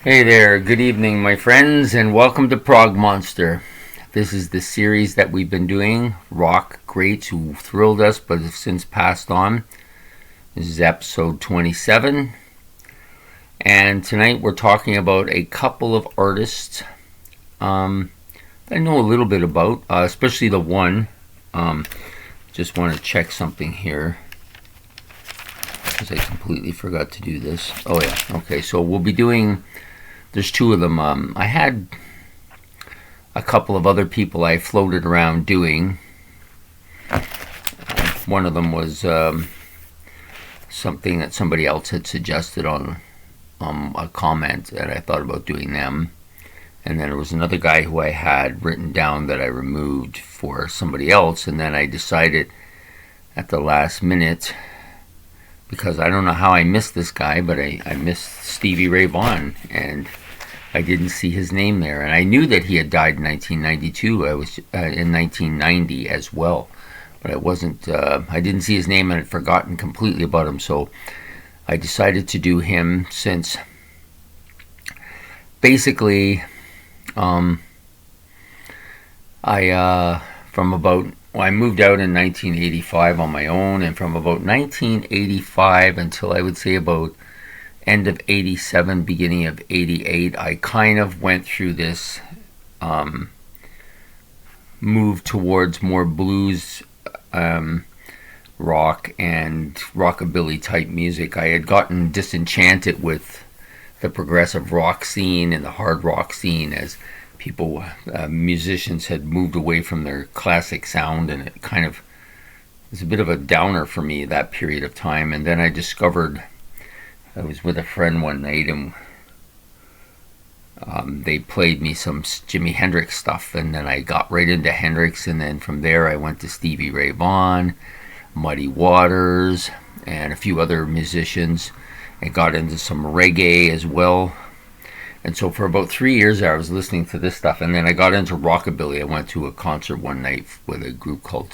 Hey there, good evening, my friends, and welcome to Prog Monster. This is the series that we've been doing, rock greats who thrilled us but have since passed on. This is episode 27, and tonight we're talking about a couple of artists that I know a little bit about, especially the one. Just want to check something here, because I completely forgot to do this. Oh yeah, okay, so we'll be doing... There's two of them. I had a couple of other people I floated around doing. One of them was something that somebody else had suggested on a comment, and I thought about doing them. And then there was another guy who I had written down that I removed for somebody else, and then I decided at the last minute, because I don't know how I missed this guy, but I missed Stevie Ray Vaughan, and I didn't see his name there. And I knew that he had died in 1992. I was in 1990 as well, but I didn't see his name, and I'd forgotten completely about him. So I decided to do him, since basically I moved out in 1985 on my own, and from about 1985 until I would say about end of 87, beginning of 88, I kind of went through this move towards more blues, rock and rockabilly type music. I had gotten disenchanted with the progressive rock scene and the hard rock scene, as people, musicians had moved away from their classic sound, and it kind of was a bit of a downer for me that period of time. And then I was with a friend one night, and they played me some Jimi Hendrix stuff, and then I got right into Hendrix, and then from there I went to Stevie Ray Vaughan, Muddy Waters, and a few other musicians, and got into some reggae as well. And so for about 3 years I was listening to this stuff, and then I got into rockabilly. I went to a concert one night with a group called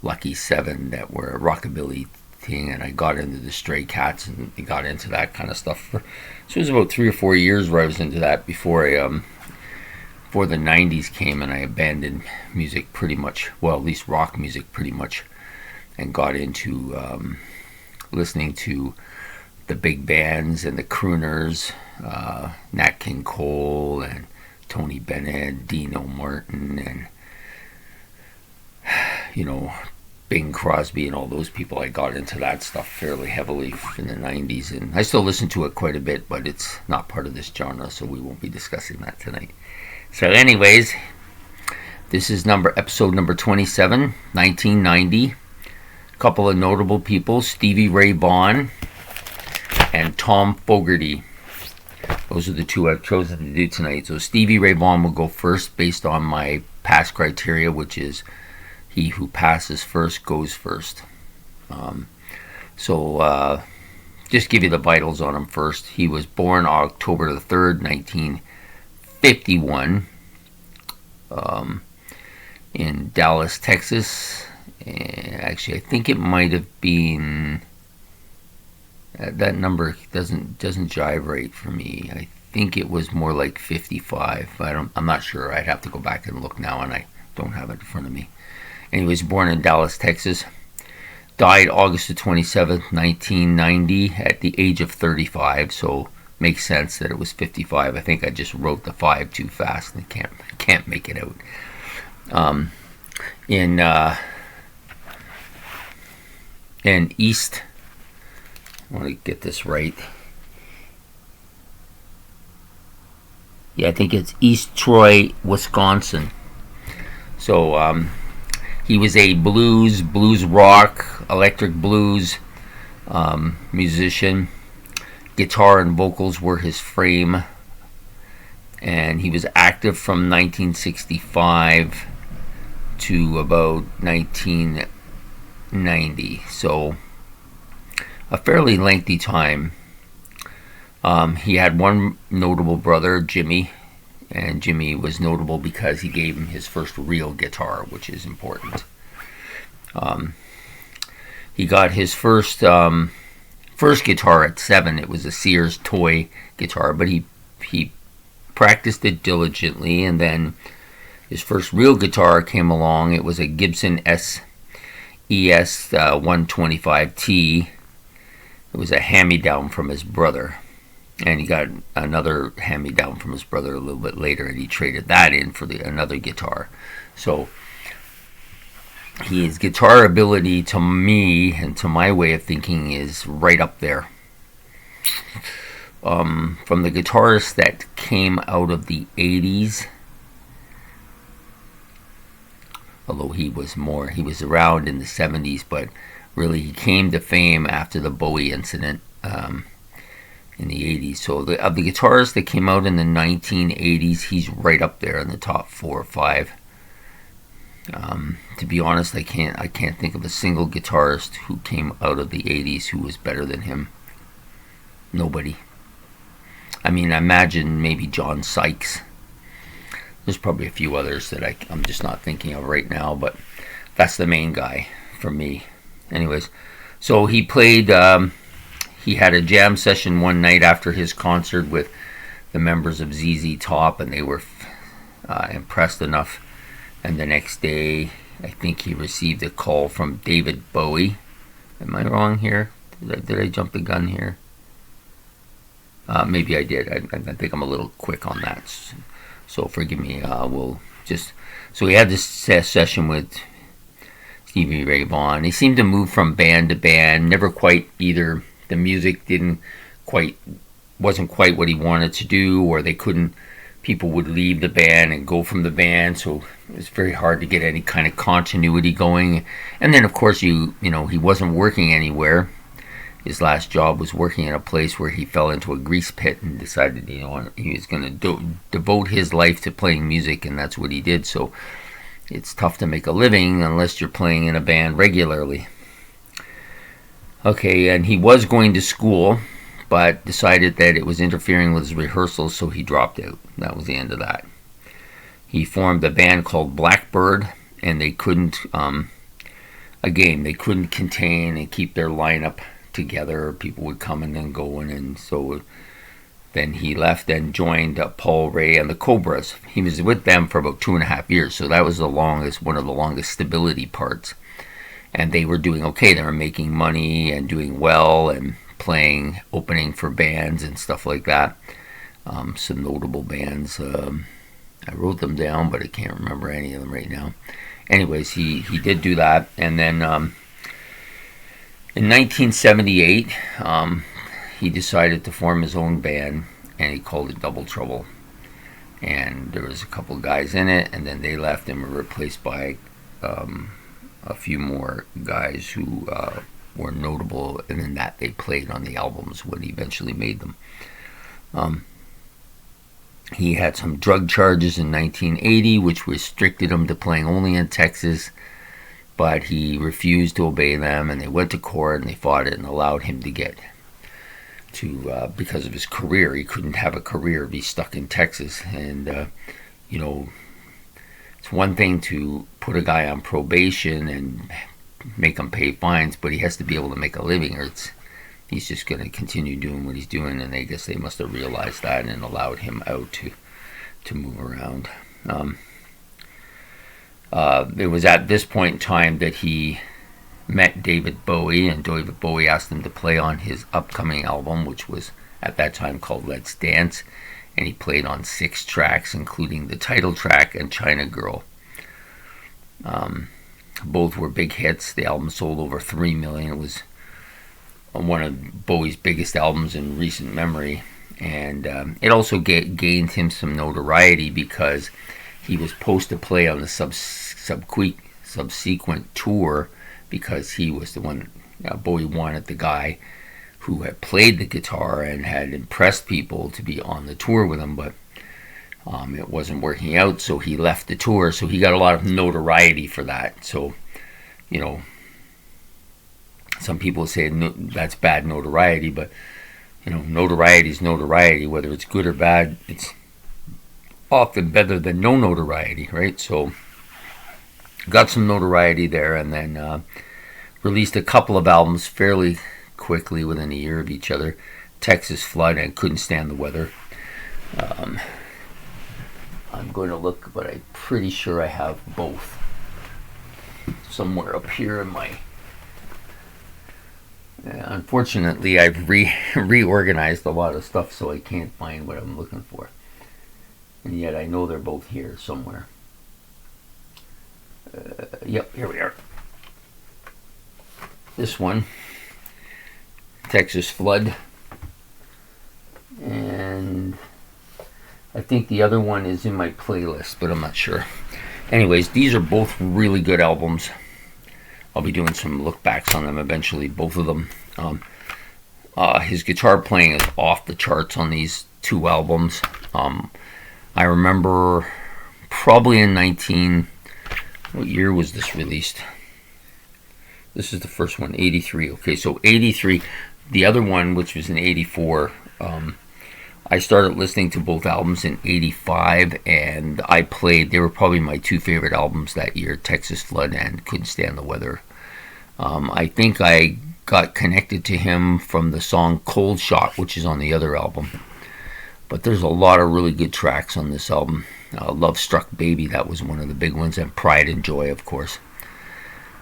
Lucky Seven that were a rockabilly thing, and I got into the Stray Cats and got into that kind of stuff. So it was about 3 or 4 years where I was into that before the 90s came, and I abandoned music pretty much, well, at least rock music pretty much, and got into listening to the big bands and the crooners, Nat King Cole and Tony Bennett, Dino Martin, and Bing Crosby and all those people. I got into that stuff fairly heavily in the 90s, and I still listen to it quite a bit, but it's not part of this genre, so we won't be discussing that tonight. So anyways, this is episode number 27, 1990. A couple of notable people: Stevie Ray Vaughan and Tom Fogerty. Those are the two I've chosen to do tonight. So Stevie Ray Vaughan will go first, based on my past criteria, which is he who passes first goes first. Just give you the vitals on him first. He was born October the 3rd, 1951, in Dallas, Texas. Actually, I think it might have been... that number doesn't jive right for me. I think it was more like 55. I'm not sure. I'd have to go back and look now, and I don't have it in front of me. Anyways, born in Dallas, Texas. Died August the 27th, 1990, at the age of 35. So makes sense that it was 55. I think I just wrote the 5 too fast and can't make it out. In East... I want to get this right. Yeah, I think it's East Troy, Wisconsin. So he was a blues rock, electric blues musician. Guitar and vocals were his frame, and he was active from 1965 to about 1990. So a fairly lengthy time. He had one notable brother, Jimmy, and Jimmy was notable because he gave him his first real guitar, which is important. He got his first guitar at 7. It was a Sears toy guitar, but he he practiced it diligently, and then his first real guitar came along. It was a Gibson ES 125T. It was a hand-me-down from his brother, and he got another hand-me-down from his brother a little bit later, and he traded that in for another guitar. So his guitar ability, to me and to my way of thinking, is right up there. From the guitarists that came out of the 80s, although he was around in the 70s, but really he came to fame after the Bowie incident in the 80s. So of the guitarists that came out in the 1980s, he's right up there in the top 4 or 5. To be honest, I can't think of a single guitarist who came out of the 80s who was better than him. Nobody. I mean, I imagine maybe John Sykes. There's probably a few others that I'm just not thinking of right now, but that's the main guy for me. Anyways, so he played, he had a jam session one night after his concert with the members of ZZ Top, and they were impressed enough. And the next day, I think he received a call from David Bowie. Am I wrong here? Did I jump the gun here? Maybe I did. I think I'm a little quick on that. So forgive me. So he had this session with Stevie Ray Vaughan. He seemed to move from band to band. Never quite either. The music wasn't quite what he wanted to do, or they couldn't. People would leave the band and go from the band, so it was very hard to get any kind of continuity going. And then, of course, he wasn't working anywhere. His last job was working at a place where he fell into a grease pit and decided, he was going to devote his life to playing music, and that's what he did. So it's tough to make a living unless you're playing in a band regularly. Okay, and he was going to school, but decided that it was interfering with his rehearsals, so he dropped out. That was the end of that. He formed a band called Blackbird, and they couldn't contain and keep their lineup together. People would come and then go, and so then he left and joined Paul Ray and the Cobras. He was with them for about 2.5 years, so that was one of the longest stability parts. And they were doing okay. They were making money and doing well and playing, opening for bands and stuff like that. Some notable bands. I wrote them down, but I can't remember any of them right now. Anyways, he did do that, and then in 1978, he decided to form his own band, and he called it Double Trouble. And there was a couple guys in it, and then they left and were replaced by a few more guys who were notable, and then that they played on the albums when he eventually made them. He had some drug charges in 1980, which restricted him to playing only in Texas, but he refused to obey them, and they went to court and they fought it and allowed him to get to, because of his career. He couldn't have a career, be stuck in Texas. And it's one thing to put a guy on probation and make him pay fines, but he has to be able to make a living, or he's just going to continue doing what he's doing. And I guess they must have realized that and allowed him out to move around. It was at this point in time that he met David Bowie, and David Bowie asked him to play on his upcoming album, which was at that time called Let's Dance, and he played on 6 tracks, including the title track and China Girl. Both were big hits. The album sold over 3 million. It was one of Bowie's biggest albums in recent memory, and it also gained him some notoriety because he was supposed to play on the subsequent tour, because he was the one. Bowie wanted the guy who had played the guitar and had impressed people to be on the tour with him, but it wasn't working out, so he left the tour. So he got a lot of notoriety for that. So, some people say that's bad notoriety, but notoriety is notoriety. Whether it's good or bad, it's often better than no notoriety, right? So got some notoriety there, and then released a couple of albums fairly quickly within a year of each other. Texas Flood and Couldn't Stand the Weather. Um, I'm going to look, but I'm pretty sure I have both somewhere up here in my... unfortunately, I've reorganized a lot of stuff, so I can't find what I'm looking for. And yet I know they're both here somewhere. Yep, here we are. This one, Texas Flood. And I think the other one is in my playlist, but I'm not sure. Anyways, these are both really good albums. I'll be doing some look backs on them eventually, both of them. His guitar playing is off the charts on these two albums. I remember probably in what year was this released? This is the first one, 83. Okay, so 83. The other one, which was in 84, I started listening to both albums in 85, and they were probably my two favorite albums that year, Texas Flood and Couldn't Stand the Weather. I think I got connected to him from the song Cold Shot, which is on the other album. But there's a lot of really good tracks on this album. Love Struck Baby, that was one of the big ones, and Pride and Joy, of course.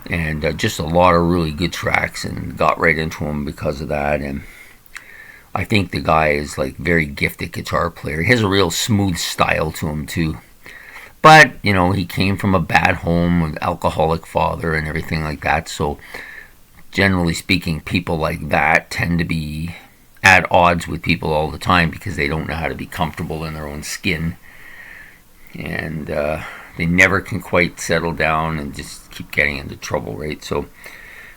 And just a lot of really good tracks, and got right into him because of that. And I think the guy is like very gifted guitar player. He has a real smooth style to him too. But, you know, he came from a bad home with alcoholic father and everything like that. So generally speaking, people like that tend to be at odds with people all the time because they don't know how to be comfortable in their own skin. And they never can quite settle down and just keep getting into trouble, right? So,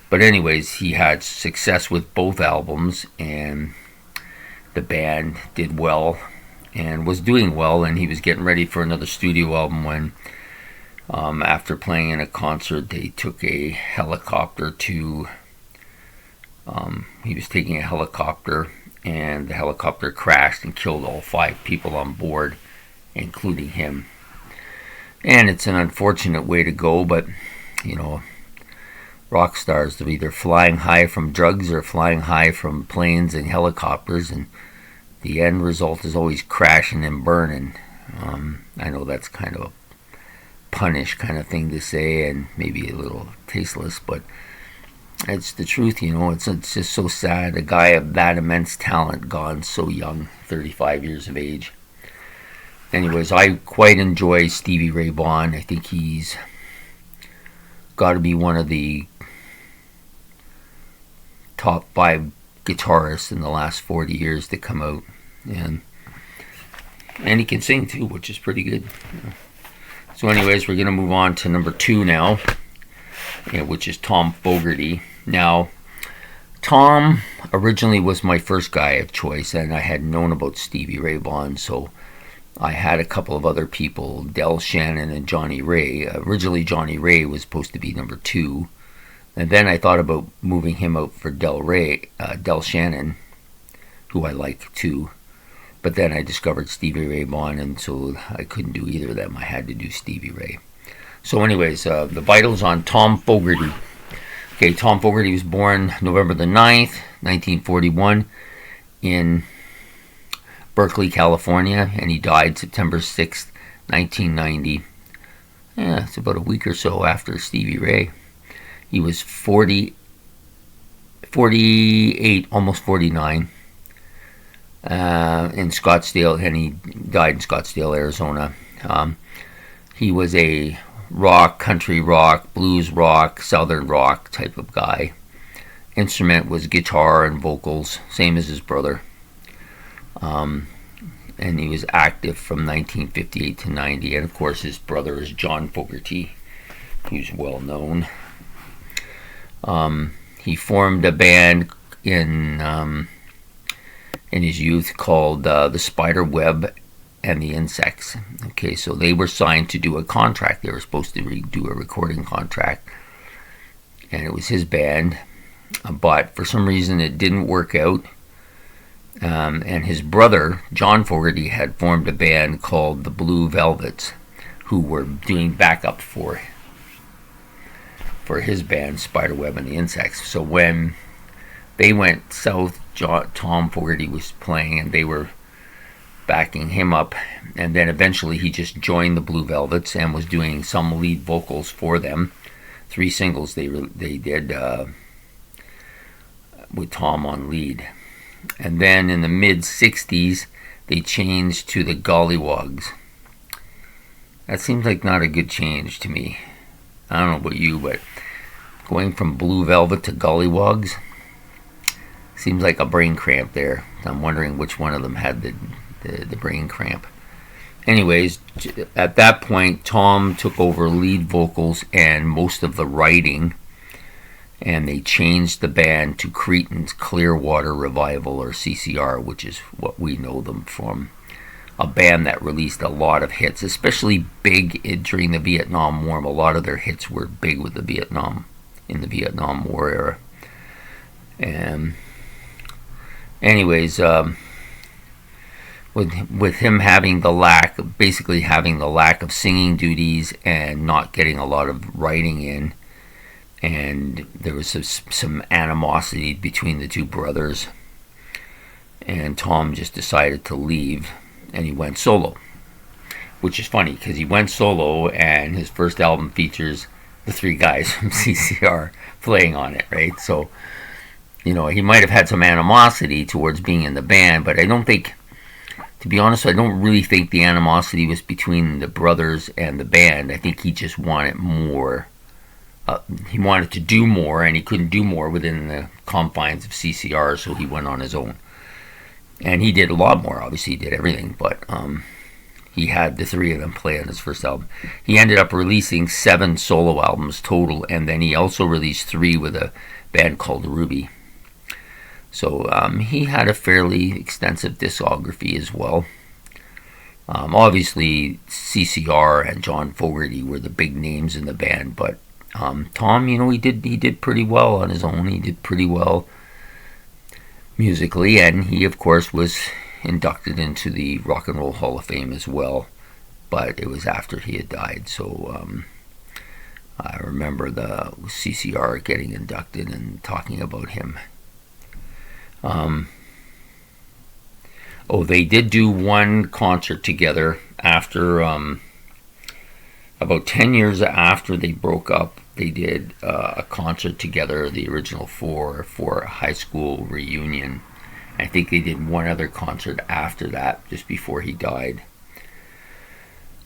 but anyways, he had success with both albums, and the band did well and was doing well, and he was getting ready for another studio album when, after playing in a concert, they took a helicopter to... he was taking a helicopter, and the helicopter crashed and killed all 5 people on board, including him. And it's an unfortunate way to go, but, you know, rock stars, they're either flying high from drugs or flying high from planes and helicopters, and the end result is always crashing and burning. I know that's kind of a punish kind of thing to say, and maybe a little tasteless, but it's the truth, you know. It's just so sad. A guy of that immense talent gone so young, 35 years of age. Anyways, I quite enjoy Stevie Ray Vaughan. I think he's got to be one of the top 5 guitarists in the last 40 years to come out. And he can sing too, which is pretty good. So anyways, we're going to move on to number 2 now, which is Tom Fogerty. Now, Tom originally was my first guy of choice, and I had known about Stevie Ray Vaughan, so I had a couple of other people, Del Shannon and Johnny Ray. Originally, Johnny Ray was supposed to be number 2, and then I thought about moving him out for Del Shannon, who I like too. But then I discovered Stevie Ray Vaughan, and so I couldn't do either of them. I had to do Stevie Ray. So anyways, the vitals on Tom Fogerty. Okay, Tom Fogerty was born November the 9th, 1941 in Berkeley, California, and he died September 6th, 1990. Yeah, it's about a week or so after Stevie Ray. He was 48, almost 49. In Scottsdale, and he died in Scottsdale, Arizona. He was a rock, country rock, blues rock, southern rock type of guy. Instrument was guitar and vocals, same as his brother. And he was active from 1958 to 90. And of course, his brother is John Fogerty, who's well known. He formed a band in his youth called the Spider Web and the Insects. Okay, so they were signed to do a contract. They were supposed to do a recording contract, and it was his band, but for some reason it didn't work out. And his brother, John Fogerty, had formed a band called the Blue Velvets, who were doing backup for his band, Spiderweb and the Insects. So when they went south, Tom Fogerty was playing, and they were back backing him up, and then eventually he just joined the Blue Velvets and was doing some lead vocals for them. 3 singles they did with Tom on lead. And then in the mid-60s, they changed to the Gollywogs. That seems like not a good change to me. I don't know about you, but going from Blue Velvet to Gollywogs seems like a brain cramp there. I'm wondering which one of them had the brain cramp. Anyways, at that point, Tom took over lead vocals and most of the writing, and they changed the band to Cretin's Clearwater Revival, or CCR, which is what we know them from. A band that released a lot of hits, especially big during the Vietnam War. A lot of their hits were big with the Vietnam War era. And anyways, with him having the lack of singing duties and not getting a lot of writing in, and there was some animosity between the two brothers, and Tom just decided to leave and he went solo, which is funny because he went solo and his first album features the 3 guys from CCR playing on it, right? So, you know, he might have had some animosity towards being in the band, but I don't think, to be honest, I don't really think the animosity was between the brothers and the band. I think he just wanted more. He wanted to do more, and he couldn't do more within the confines of CCR, so he went on his own. And he did a lot more, obviously. He did everything, but he had the 3 of them play on his first album. He ended up releasing 7 solo albums total, and then he also released 3 with a band called Ruby. So he had a fairly extensive discography as well. Obviously, CCR and John Fogerty were the big names in the band, but Tom, you know, he did pretty well on his own. He did pretty well musically, and he, of course, was inducted into the Rock and Roll Hall of Fame as well, but it was after he had died. So I remember the CCR getting inducted and talking about him. They did do one concert together after about 10 years after they broke up. They did a concert together, the original 4, for a high school reunion. I think they did one other concert after that, just before he died.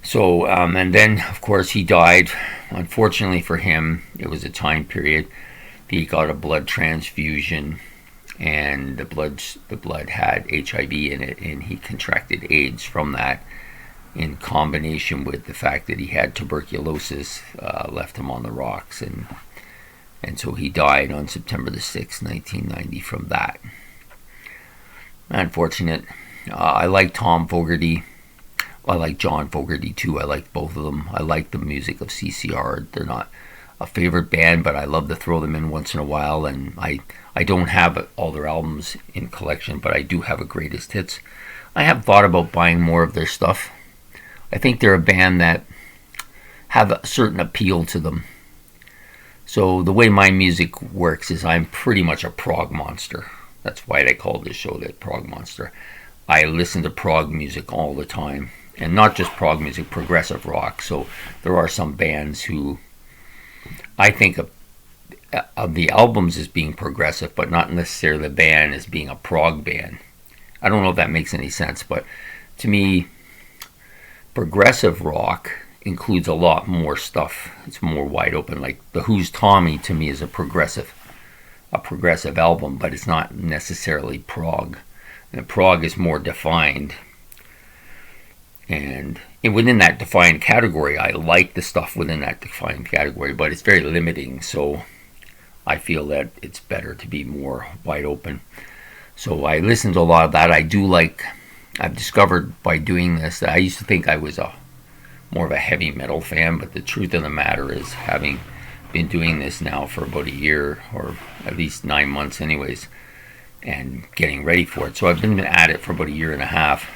So, and then, of course, he died. Unfortunately for him, it was a time period. He got a blood transfusion, and the blood had HIV in it, and he contracted AIDS from that, in combination with the fact that he had tuberculosis, left him on the rocks, and so he died on September the 6th, 1990 from that. Unfortunate. I like Tom Fogerty. I like John Fogerty too. I like both of them. I like the music of CCR. They're not a favorite band, but I love to throw them in once in a while, and I don't have all their albums in collection, but I do have a greatest hits. I have thought about buying more of their stuff. I think they're a band that have a certain appeal to them. So the way my music works is I'm pretty much a prog monster. That's why they call this show the Prog Monster. I listen to prog music all the time. And not just prog music, progressive rock. So there are some bands who I think of the albums as being progressive, but not necessarily the band as being a prog band. I don't know if that makes any sense, but to me, progressive rock includes a lot more stuff. It's more wide open. Like The Who's Tommy, to me, is a progressive album, but it's not necessarily prog. And prog is more defined, and within that defined category, I like the stuff within that defined category, but it's very limiting, so I feel that it's better to be more wide open. So I listen to a lot of that. I've discovered by doing this that I used to think I was more of a heavy metal fan, but the truth of the matter is, having been doing this now for about a year, or at least 9 months anyways, and getting ready for it. So I've been at it for about a year and a half.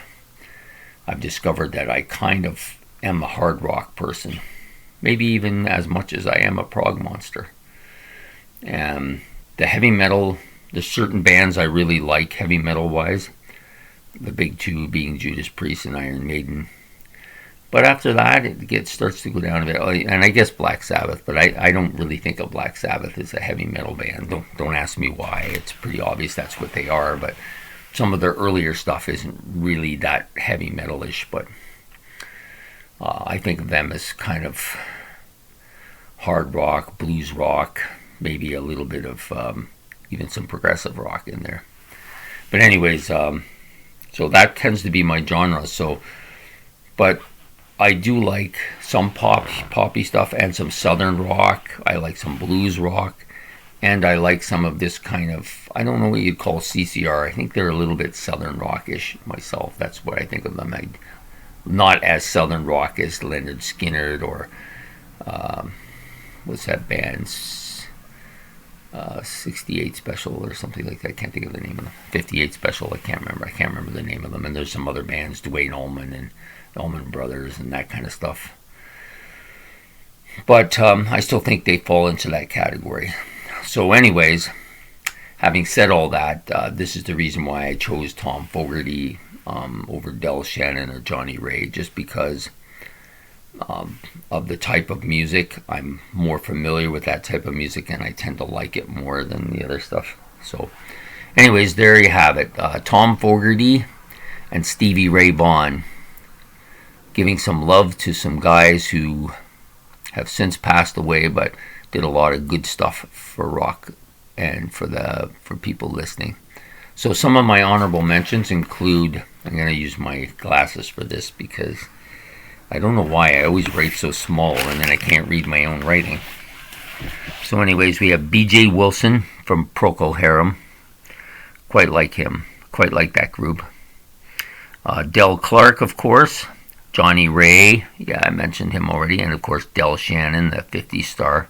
I've discovered that I kind of am a hard rock person, maybe even as much as I am a prog monster. And the heavy metal, there's certain bands I really like heavy metal wise, The big two being Judas Priest and Iron Maiden. But after that, starts to go down a bit. And I guess Black Sabbath, but I don't really think of Black Sabbath as a heavy metal band. Don't ask me why. It's pretty obvious that's what they are. But some of their earlier stuff isn't really that heavy metalish. But I think of them as kind of hard rock, blues rock, maybe a little bit of even some progressive rock in there. But anyways, so that tends to be my genre. But I do like some poppy stuff and some southern rock. I like some blues rock, and I like some of this kind of, I don't know what you'd call CCR. I think they're a little bit southern rockish myself. That's what I think of them. Not as southern rock as Leonard Skinner or what's that band? 68 Special or something like that. I can't think of the name of them. 58 Special. I can't remember the name of them. And there's some other bands, Duane Allman and Allman Brothers and that kind of stuff. But I still think they fall into that category. So anyways, having said all that, this is the reason why I chose Tom Fogerty over Del Shannon or Johnny Ray, just because of the type of music. I'm more familiar with that type of music, and I tend to like it more than the other stuff. So anyways, there you have it. Tom Fogerty and Stevie Ray Vaughan, giving some love to some guys who have since passed away, but did a lot of good stuff for rock and for people listening. So some of my honorable mentions include, I'm going to use my glasses for this because I don't know why I always write so small and then I can't read my own writing. So anyways, we have B.J. Wilson from Procol Harum. Quite like him. Quite like that group. Del Clark, of course. Johnny Ray, yeah, I mentioned him already. And of course, Del Shannon, the 50s star.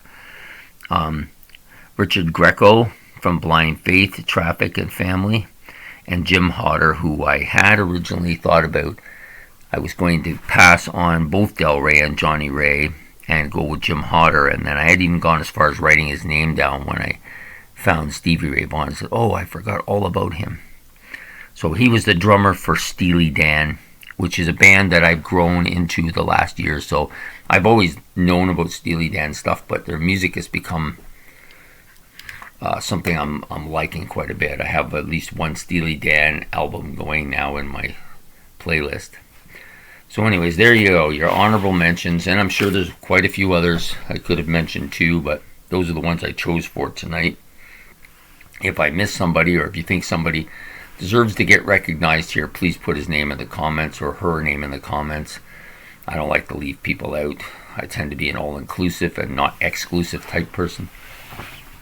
Richard Greco from Blind Faith, Traffic and Family. And Jim Hodder, who I had originally thought about. I was going to pass on both Del Ray and Johnny Ray and go with Jim Hodder. And then I had even gone as far as writing his name down when I found Stevie Ray Vaughan. I said, oh, I forgot all about him. So he was the drummer for Steely Dan, which is a band that I've grown into the last year or so. I've always known about Steely Dan stuff, but their music has become something I'm liking quite a bit. I have at least one Steely Dan album going now in my playlist. So anyways, there you go, your honorable mentions, and I'm sure there's quite a few others I could have mentioned too, but those are the ones I chose for tonight. If I miss somebody, or if you think somebody deserves to get recognized here, please put his name in the comments or her name in the comments. I don't like to leave people out. I tend to be an all-inclusive and not exclusive type person.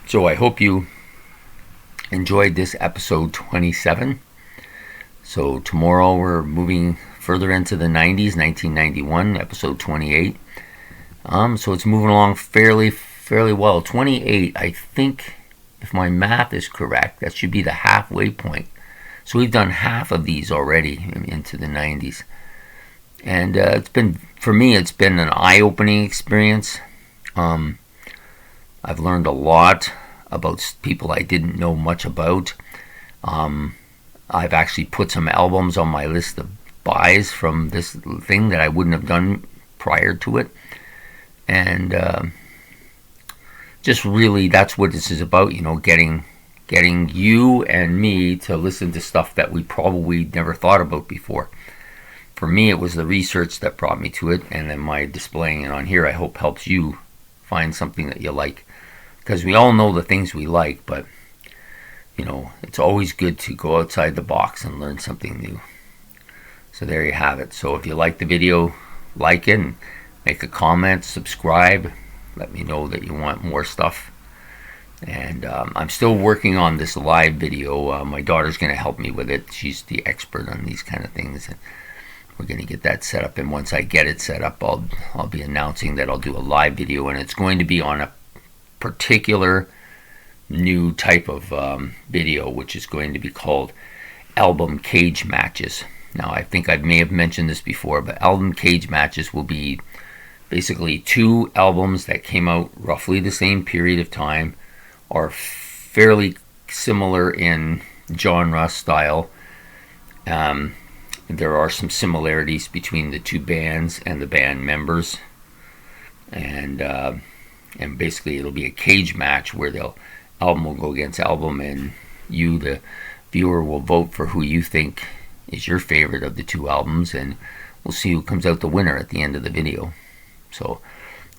So I hope you enjoyed this episode 27. So tomorrow we're moving further into the 90s, 1991, episode 28. So it's moving along fairly well. 28, I think, if my math is correct, that should be the halfway point. So we've done half of these already into the 90s. And for me, it's been an eye-opening experience. I've learned a lot about people I didn't know much about. I've actually put some albums on my list of buys from this thing that I wouldn't have done prior to it. And just really, that's what this is about, getting you and me to listen to stuff that we probably never thought about before. For me, it was the research that brought me to it, and then my displaying it on here, I hope, helps you find something that you like. Because we all know the things we like, but, it's always good to go outside the box and learn something new. So there you have it. So if you like the video, like it, and make a comment, subscribe. Let me know that you want more stuff. And I'm still working on this live video. My daughter's going to help me with it. She's the expert on these kind of things. And we're going to get that set up. And once I get it set up, I'll be announcing that I'll do a live video. And it's going to be on a particular new type of video, which is going to be called album cage matches. Now, I think I may have mentioned this before, but album cage matches will be basically two albums that came out roughly the same period of time, are fairly similar in genre style, There are some similarities between the two bands and the band members, and basically it'll be a cage match where album will go against album, and you, the viewer, will vote for who you think is your favorite of the two albums, and we'll see who comes out the winner at the end of the video. So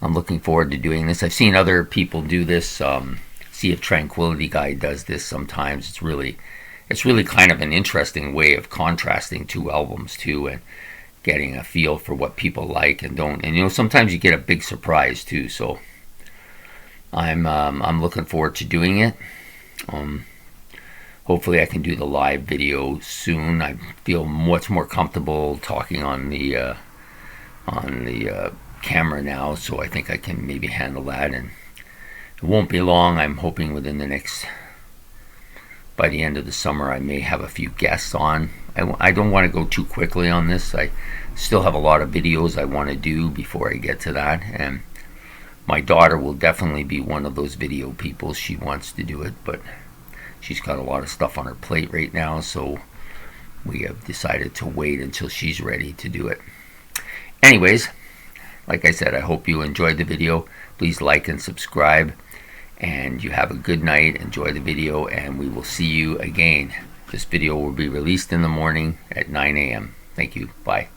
I'm looking forward to doing this. I've seen other people do this. See if Tranquility Guy does this sometimes. It's really kind of an interesting way of contrasting two albums too, and getting a feel for what people like and don't. And sometimes you get a big surprise too. So I'm looking forward to doing it. Hopefully I can do the live video soon. I feel much more comfortable talking on the camera now, so I think I can maybe handle that, and it won't be long. I'm hoping by the end of the summer I may have a few guests on. I don't want to go too quickly on this. I still have a lot of videos I want to do before I get to that, and my daughter will definitely be one of those video people. She wants to do it, but she's got a lot of stuff on her plate right now, so we have decided to wait until she's ready to do it. Anyways, like I said, I hope you enjoyed the video. Please like and subscribe, and you have a good night. Enjoy the video, and we will see you again. This video will be released in the morning at 9 a.m. Thank you. Bye.